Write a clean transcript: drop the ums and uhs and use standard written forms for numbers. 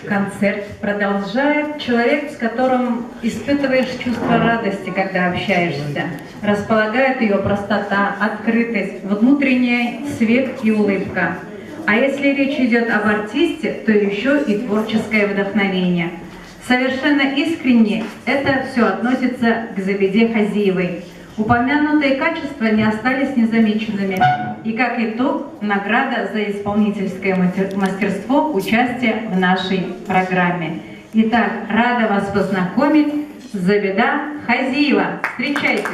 Концерт продолжает человек, с которым испытываешь чувство радости, когда общаешься. Располагает ее простота, открытость, внутренний свет и улыбка. А если речь идет об артисте, то еще и творческое вдохновение. Совершенно искренне это все относится к Забиде Хазиевой. Упомянутые качества не остались незамеченными. И как итог, награда за исполнительское мастерство, участие в нашей программе. Итак, рада вас познакомить с Забида Хазиева. Встречайте!